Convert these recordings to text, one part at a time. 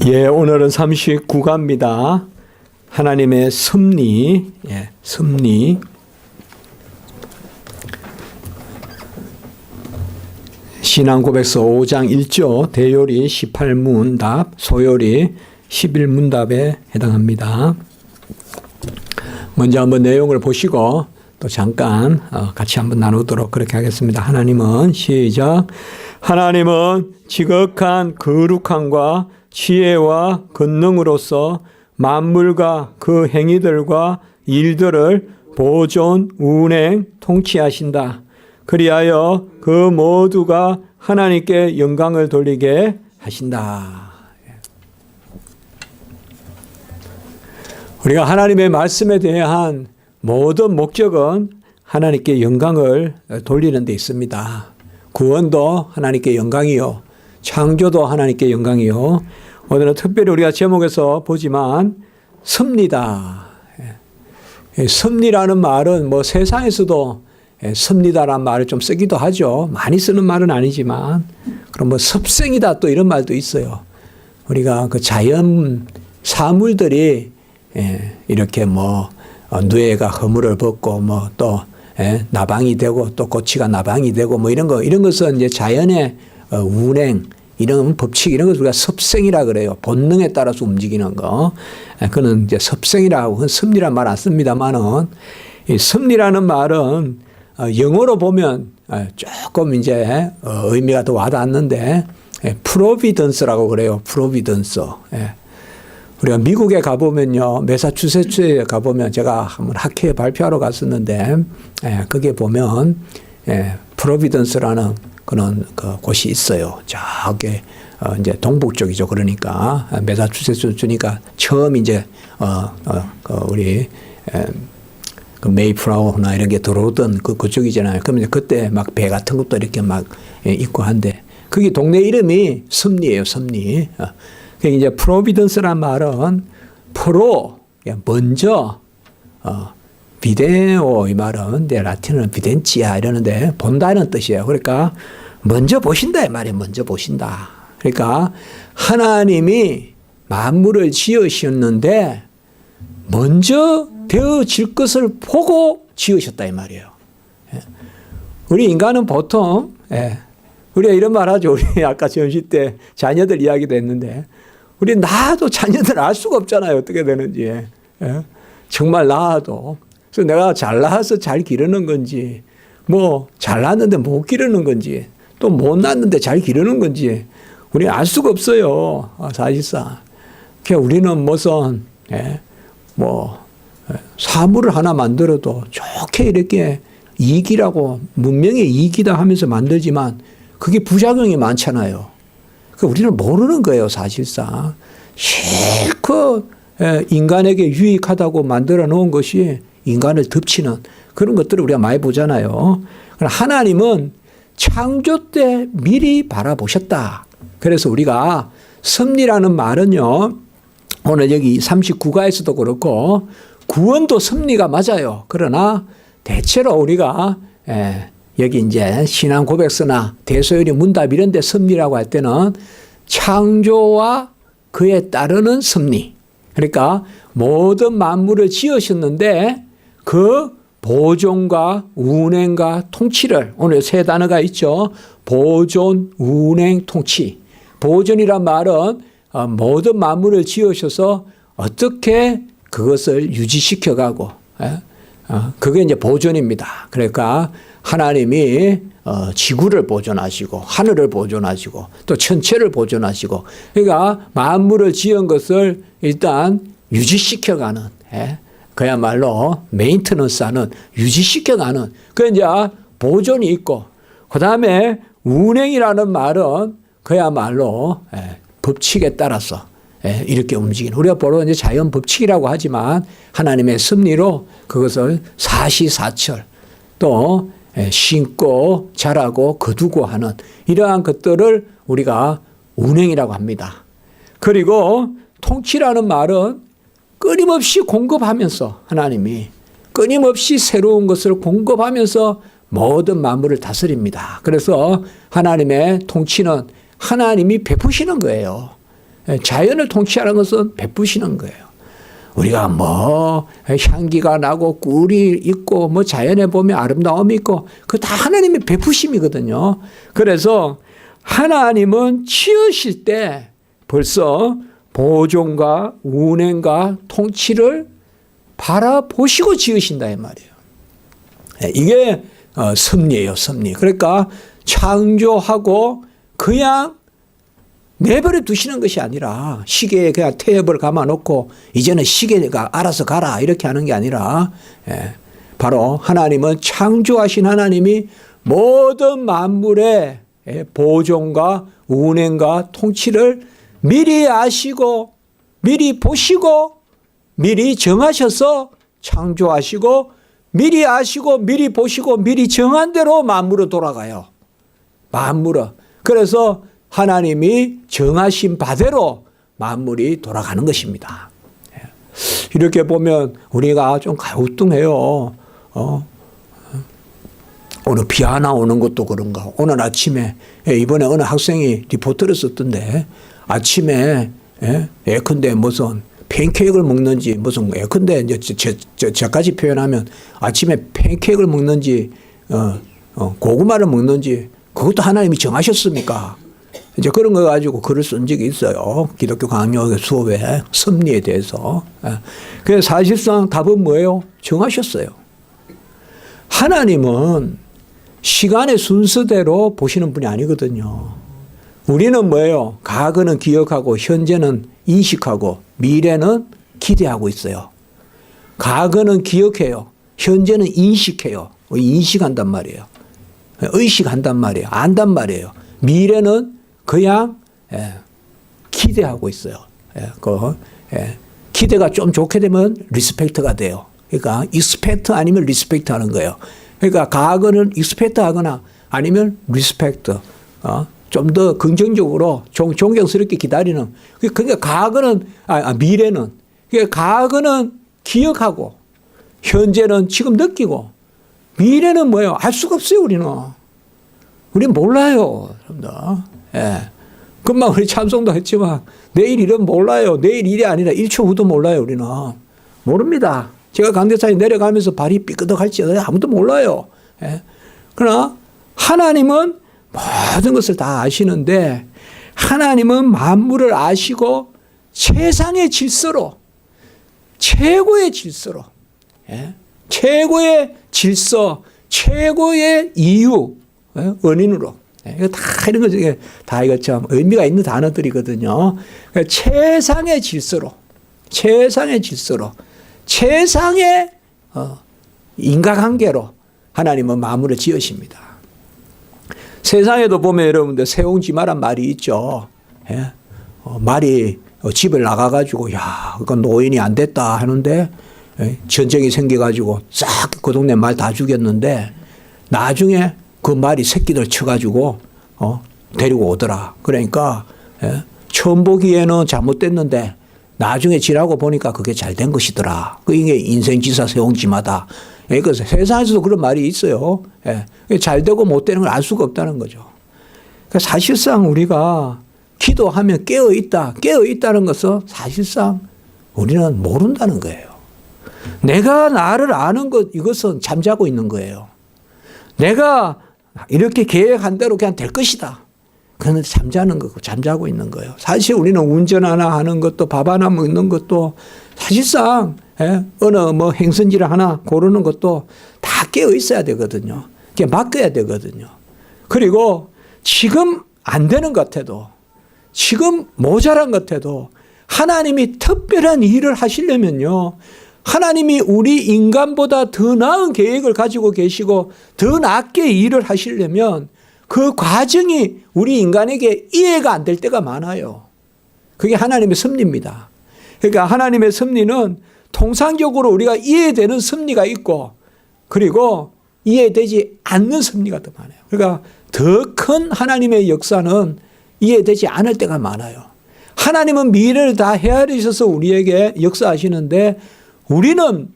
예, 오늘은 39가입니다. 하나님의 섭리, 섭리. 신앙고백서 5장 1조, 대요리 18문답, 소요리 11문답에 해당합니다. 먼저 한번 내용을 보시고 또 잠깐 같이 한번 나누도록 그렇게 하겠습니다. 하나님은 시작. 하나님은 지극한 거룩함과 지혜와 권능으로서 만물과 그 행위들과 일들을 보존, 운행, 통치하신다. 그리하여 그 모두가 하나님께 영광을 돌리게 하신다. 우리가 하나님의 말씀에 대한 모든 목적은 하나님께 영광을 돌리는 데 있습니다. 구원도 하나님께 영광이요, 창조도 하나님께 영광이요. 오늘은 특별히 우리가 제목에서 보지만 섭리다. 섭리라는 말은 뭐 세상에서도 섭리다라는 말을 좀 쓰기도 하죠. 많이 쓰는 말은 아니지만, 그럼 뭐 섭생이다 또 이런 말도 있어요. 우리가 그 자연 사물들이 이렇게 뭐 누에가 허물을 벗고 뭐 또 나방이 되고 또 고치가 나방이 되고 뭐 이런 것은 이제 자연의 운행, 이런 법칙, 이런 것을 우리가 섭생이라 그래요. 본능에 따라서 움직이는 거. 그는 이제 섭생이라고, 섭리란 말 안 씁니다만은, 이 섭리라는 말은 영어로 보면 조금 이제 의미가 더 와닿는데, 프로비던스라고 그래요. 프로비던스. 우리가 미국에 가보면요, 매사추세츠에 가보면, 제가 한번 학회에 발표하러 갔었는데, 거기에 보면 프로비던스라는 그런 그 곳이 있어요. 저기 이제 동북 쪽이죠. 그러니까 매사추세츠니까 처음 이제 우리 그 메이플라워나 이런 게 들어오던 그쪽이잖아요. 그러면 그때 막 배 같은 것도 이렇게 막 있고 한데, 거기 동네 이름이 섭리예요. 섭리. 그게 이제 프로비던스란 말은 프로, 먼저, 비데오, 이 말은 라틴어는 비덴치아 이러는데 본다는 뜻이에요. 그러니까 먼저 보신다 이 말이에요. 먼저 보신다. 그러니까 하나님이 만물을 지으셨는데 먼저 되어질 것을 보고 지으셨다 이 말이에요. 우리 인간은 보통 우리가 이런 말 하죠. 우리 아까 점심 때 자녀들 이야기도 했는데, 우리 낳아도 자녀들 알 수가 없잖아요. 어떻게 되는지. 정말 낳아도. 그래서 내가 잘 낳아서 잘 기르는 건지, 뭐 잘 낳았는데 못 기르는 건지, 또 못 낳았는데 잘 기르는 건지 우리 알 수가 없어요. 사실상. 그러니까 우리는 무슨 뭐 사물을 하나 만들어도 좋게 이렇게 이익이라고, 문명의 이익이다 하면서 만들지만 그게 부작용이 많잖아요. 그러니까 우리는 모르는 거예요. 사실상. 실컷 인간에게 유익하다고 만들어 놓은 것이 인간을 덮치는 그런 것들을 우리가 많이 보잖아요. 하나님은 창조 때 미리 바라보셨다. 그래서 우리가 섭리라는 말은요, 오늘 여기 39가에서도 그렇고 구원도 섭리가 맞아요. 그러나 대체로 우리가 여기 이제 신앙 고백서나 대소요리 문답 이런 데 섭리라고 할 때는 창조와 그에 따르는 섭리. 그러니까 모든 만물을 지으셨는데 그 보존과 운행과 통치를, 오늘 세 단어가 있죠. 보존, 운행, 통치. 보존이란 말은 모든 만물을 지으셔서 어떻게 그것을 유지시켜가고, 그게 이제 보존입니다. 그러니까 하나님이 지구를 보존하시고 하늘을 보존하시고 또 천체를 보존하시고, 그러니까 만물을 지은 것을 일단 유지시켜가는, 그야말로 메인터넌스하는, 유지시켜가는, 그 이제 보존이 있고, 그 다음에 운행이라는 말은 그야말로 법칙에 따라서 이렇게 움직이는, 우리가 보러 이제 자연 법칙이라고 하지만 하나님의 섭리로 그것을 사시사철 또 심고 자라고 거두고 하는 이러한 것들을 우리가 운행이라고 합니다. 그리고 통치라는 말은 끊임없이 공급하면서, 하나님이 끊임없이 새로운 것을 공급하면서 모든 만물을 다스립니다. 그래서 하나님의 통치는 하나님이 베푸시는 거예요. 자연을 통치하는 것은 베푸시는 거예요. 우리가 뭐 향기가 나고 꿀이 있고 뭐 자연에 보면 아름다움이 있고 그 다 하나님의 베푸심이거든요. 그래서 하나님은 지으실 때 벌써 보존과 운행과 통치를 바라보시고 지으신다 이 말이에요. 이게 섭리예요, 섭리. 그러니까 창조하고 그냥 내버려 두시는 것이 아니라 시계에 그냥 태엽을 감아놓고 이제는 시계가 알아서 가라 이렇게 하는 게 아니라 바로 하나님은 창조하신 하나님이 모든 만물의 보존과 운행과 통치를 미리 아시고 미리 보시고 미리 정하셔서 창조하시고 미리 아시고 미리 보시고 미리 정한 대로 만물은 돌아가요. 만물은. 그래서 하나님이 정하신 바대로 만물이 돌아가는 것입니다. 이렇게 보면 우리가 좀 가우뚱해요. 오늘 비 하나 오는 것도 그런가. 오늘 아침에 이번에 어느 학생이 리포트를 썼던데 아침에 예컨대 무슨 팬케이크를 먹는지 무슨 예컨대 이제 저까지 표현하면 아침에 팬케이크를 먹는지 고구마를 먹는지 그것도 하나님이 정하셨습니까? 이제 그런 거 가지고 글을 쓴 적이 있어요. 기독교 강요 수업에 섭리에 대해서. 그래서 사실상 답은 뭐예요? 정하셨어요. 하나님은 시간의 순서대로 보시는 분이 아니거든요. 우리는 뭐예요? 과거는 기억하고 현재는 인식하고 미래는 기대하고 있어요. 과거는 기억해요. 현재는 인식해요. 인식한단 말이에요. 의식한단 말이에요. 안단 말이에요. 미래는 그냥 기대하고 있어요. 기대가 좀 좋게 되면 리스펙트가 돼요. 그러니까 익스펙트 아니면 리스펙트 하는 거예요. 그러니까 과거는 익스펙트 하거나 아니면 리스펙트 좀 더 긍정적으로 존경스럽게 기다리는. 그러니까 과거는 미래는 그러니까 과거는 기억하고 현재는 지금 느끼고 미래는 뭐예요? 알 수가 없어요. 우리는 몰라요. 금방 우리 참송도 했지만 내일 일은 몰라요. 내일 일이 아니라 1초 후도 몰라요. 우리는 모릅니다. 제가 강대상에 내려가면서 발이 삐끗할지 아무도 몰라요. 그러나 하나님은 모든 것을 다 아시는데 하나님은 만물을 아시고 세상의 질서로 최고의 질서로 최고의 질서 최고의 이유 원인으로 이거 다 이런 거 중에 다 이거 참 의미가 있는 단어들이거든요. 그러니까 최상의 질서로 최상의 인과관계로 하나님은 만물을 지으십니다. 세상에도 보면 여러분들 세옹지마란 말이 있죠. 말이 집을 나가가지고 그건 노인이 안 됐다 하는데 전쟁이 생겨가지고 싹 그 동네 말 다 죽였는데 나중에 그 말이 새끼들 쳐가지고 데리고 오더라. 그러니까 처음 보기에는 잘못됐는데 나중에 지나고 보니까 그게 잘된 것이더라. 이게 인생지사 세옹지마다. 그러니까 세상에서도 그런 말이 있어요. 잘되고 못되는 걸 알 수가 없다는 거죠. 그러니까 사실상 우리가 기도하면 깨어있다는 것은 사실상 우리는 모른다는 거예요. 내가 나를 아는 것, 이것은 잠자고 있는 거예요. 내가 이렇게 계획한 대로 그냥 될 것이다. 그런데 잠자고 있는 거예요. 사실 우리는 운전 하나 하는 것도 밥 하나 먹는 것도 사실상 어느 뭐 행선지를 하나 고르는 것도 다 깨어 있어야 되거든요. 그게 맡겨야 되거든요. 그리고 지금 안 되는 것 같아도 지금 모자란 것 같아도 하나님이 특별한 일을 하시려면요. 하나님이 우리 인간보다 더 나은 계획을 가지고 계시고 더 낫게 일을 하시려면 그 과정이 우리 인간에게 이해가 안 될 때가 많아요. 그게 하나님의 섭리입니다. 그러니까 하나님의 섭리는 통상적으로 우리가 이해되는 섭리가 있고 그리고 이해되지 않는 섭리가 더 많아요. 그러니까 더 큰 하나님의 역사는 이해되지 않을 때가 많아요. 하나님은 미래를 다 헤아리셔서 우리에게 역사하시는데 우리는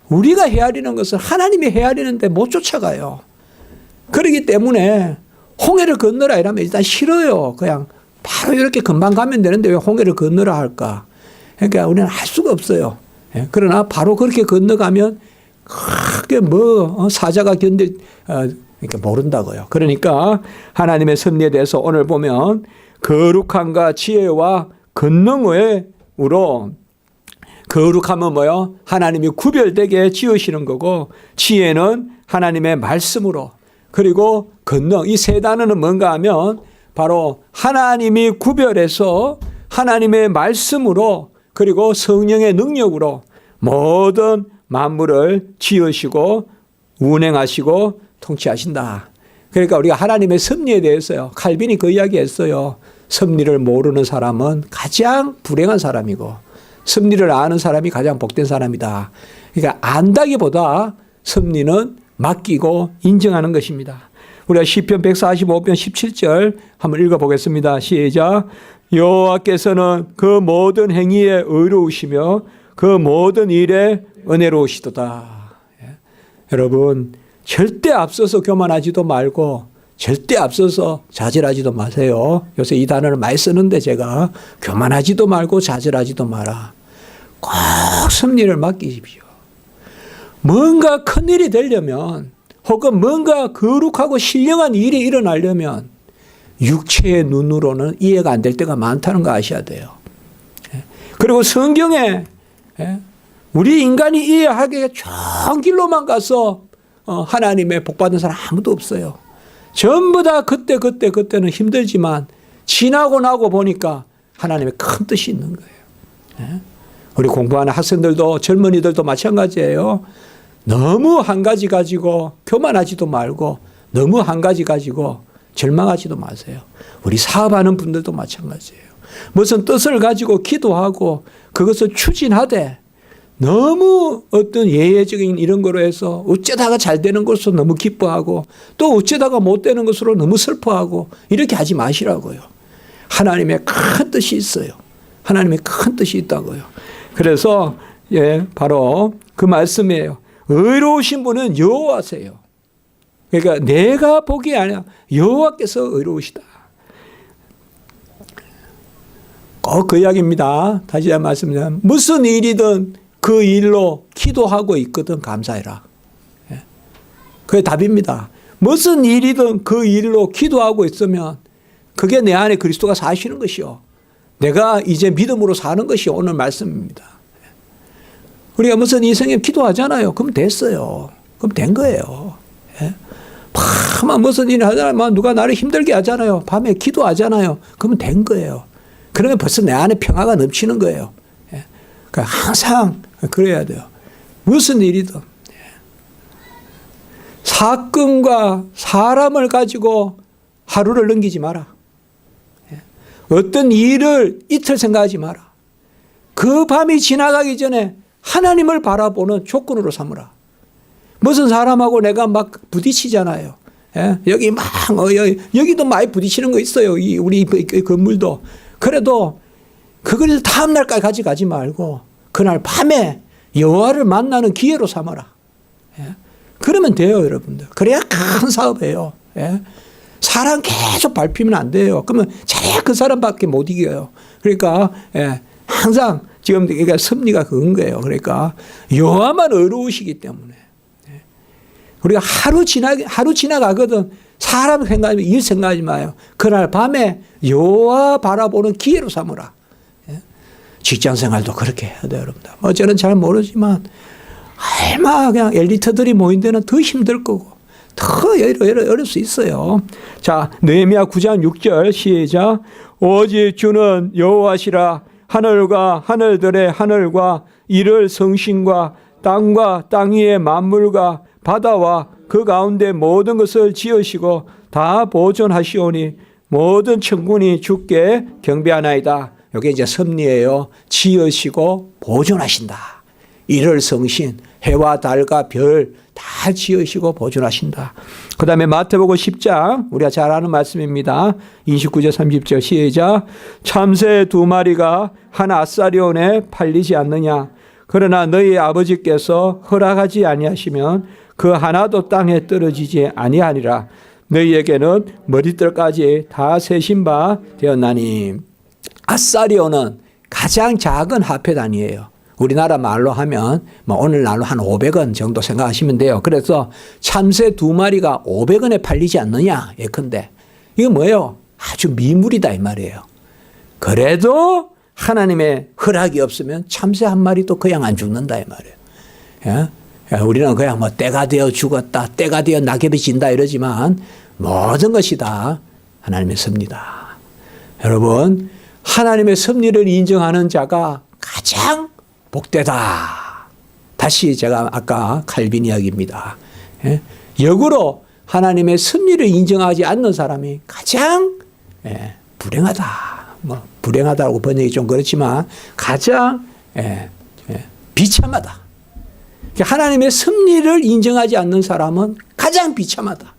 우리가 헤아리는 것을 하나님이 헤아리는데 못 쫓아가요. 그렇기 때문에 홍해를 건너라 이러면 일단 싫어요. 그냥 바로 이렇게 금방 가면 되는데 왜 홍해를 건너라 할까? 그러니까 우리는 할 수가 없어요. 예, 그러나 바로 그렇게 건너가면 크게 사자가 그러니까 모른다고요. 그러니까 하나님의 섭리에 대해서 오늘 보면 거룩함과 지혜와 권능으로 거룩함은 뭐요? 하나님이 구별되게 지으시는 거고 지혜는 하나님의 말씀으로 그리고 권능 이 세 단어는 뭔가 하면 바로 하나님이 구별해서 하나님의 말씀으로 그리고 성령의 능력으로 모든 만물을 지으시고 운행하시고 통치하신다. 그러니까 우리가 하나님의 섭리에 대해서요. 칼빈이 그 이야기 했어요. 섭리를 모르는 사람은 가장 불행한 사람이고 섭리를 아는 사람이 가장 복된 사람이다. 그러니까 안다기보다 섭리는 맡기고 인정하는 것입니다. 우리가 시편 145편 17절 한번 읽어보겠습니다. 시작. 여호와께서는 그 모든 행위에 의로우시며 그 모든 일에 은혜로우시도다. 예. 여러분 절대 앞서서 교만하지도 말고 절대 앞서서 좌절하지도 마세요. 요새 이 단어를 많이 쓰는데 제가 교만하지도 말고 좌절하지도 마라. 꼭 섭리를 맡기십시오. 뭔가 큰일이 되려면 혹은 뭔가 거룩하고 신령한 일이 일어나려면 육체의 눈으로는 이해가 안 될 때가 많다는 거 아셔야 돼요. 그리고 성경에 우리 인간이 이해하기에 좋은 길로만 가서 하나님의 복받은 사람 아무도 없어요. 전부 다 그때는 힘들지만 지나고 나고 보니까 하나님의 큰 뜻이 있는 거예요. 우리 공부하는 학생들도 젊은이들도 마찬가지예요. 너무 한 가지 가지고 교만하지도 말고 너무 한 가지 가지고 절망하지도 마세요. 우리 사업하는 분들도 마찬가지예요. 무슨 뜻을 가지고 기도하고 그것을 추진하되 너무 어떤 예외적인 이런 거로 해서 어쩌다가 잘 되는 것으로 너무 기뻐하고 또 어쩌다가 못 되는 것으로 너무 슬퍼하고 이렇게 하지 마시라고요. 하나님의 큰 뜻이 있어요. 하나님의 큰 뜻이 있다고요. 그래서 바로 그 말씀이에요. 의로우신 분은 여호와세요. 그러니까 내가 보기 아니라 여호와께서 의로우시다. 꼭 그 이야기입니다. 다시 한번 말씀드리면 무슨 일이든 그 일로 기도하고 있거든 감사해라. 그게 답입니다. 무슨 일이든 그 일로 기도하고 있으면 그게 내 안에 그리스도가 사시는 것이요. 내가 이제 믿음으로 사는 것이 오늘 말씀입니다. 우리가 무슨 이생에 기도하잖아요. 그럼 됐어요. 그럼 된 거예요. 밤에 무슨 일 하잖아요. 누가 나를 힘들게 하잖아요. 밤에 기도하잖아요. 그러면 된 거예요. 그러면 벌써 내 안에 평화가 넘치는 거예요. 그러니까 항상 그래야 돼요. 무슨 일이든. 사건과 사람을 가지고 하루를 넘기지 마라. 어떤 일을 이틀 생각하지 마라. 그 밤이 지나가기 전에 하나님을 바라보는 조건으로 삼으라. 무슨 사람하고 내가 막 부딪히잖아요. 여기 막 여기도 많이 부딪히는 거 있어요. 우리 건물도. 그래도 그걸 다음 날까지 가지 말고 그날 밤에 여호와를 만나는 기회로 삼아라. 그러면 돼요, 여러분들. 그래야 큰 사업이에요. 사람 계속 밟히면 안 돼요. 그러면 잘해야 그 사람밖에 못 이겨요. 그러니까 항상 지금 그러니까 섭리가 그런 거예요. 그러니까 여호와만 의로우시기 때문에 우리가 하루 지나가거든. 사람 생각하지 일 생각하지 마요. 그날 밤에 여호와 바라보는 기회로 삼으라. 직장 생활도 그렇게 해야 돼요, 여러분들. 저는 잘 모르지만 얼마 그냥 엘리트들이 모인 데는 더 힘들 거고 더 어려울 수 있어요. 자, 느헤미야 9장 6절 시작. 오직 주는 여호와시라. 하늘과 하늘들의 하늘과 이를 성신과 땅과 땅 위의 만물과 바다와 그 가운데 모든 것을 지으시고 다 보존하시오니 모든 천군이 주께 경배하나이다. 이게 이제 섭리예요. 지으시고 보존하신다. 이를 성신, 해와 달과 별 다 지으시고 보존하신다. 그 다음에 마태복음 10장 우리가 잘 아는 말씀입니다. 29절 30절 시작. 참새 2마리가 한 아사리온에 팔리지 않느냐. 그러나 너희 아버지께서 허락하지 아니하시면 그 하나도 땅에 떨어지지 아니하니라. 너희에게는 머리털까지 다 세신 바 되었나니. 아사리온은 가장 작은 화폐 단위예요. 우리나라 말로 하면 뭐 오늘날로 한 500원 정도 생각하시면 돼요. 그래서 참새 2마리가 500원에 팔리지 않느냐 예컨대. 이거 뭐예요? 아주 미물이다 이 말이에요. 그래도 하나님의 허락이 없으면 참새 1마리도 그냥 안 죽는다 이 말이에요. 예? 우리는 그냥 뭐 때가 되어 죽었다, 때가 되어 낙엽이 진다 이러지만 모든 것이 다 하나님의 섭리다. 여러분, 하나님의 섭리를 인정하는 자가 가장 복되다. 다시 제가 아까 칼빈 이야기입니다. 예? 역으로 하나님의 섭리를 인정하지 않는 사람이 가장 불행하다. 뭐 불행하다고 번역이 좀 그렇지만 가장 비참하다. 하나님의 섭리를 인정하지 않는 사람은 가장 비참하다.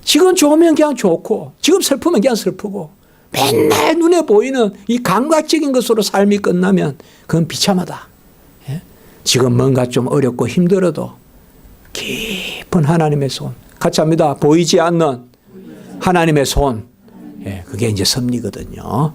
지금 좋으면 그냥 좋고 지금 슬프면 그냥 슬프고 맨날 눈에 보이는 이 감각적인 것으로 삶이 끝나면 그건 비참하다. 예? 지금 뭔가 좀 어렵고 힘들어도 깊은 하나님의 손, 같이 합니다. 보이지 않는 하나님의 손, 그게 이제 섭리거든요.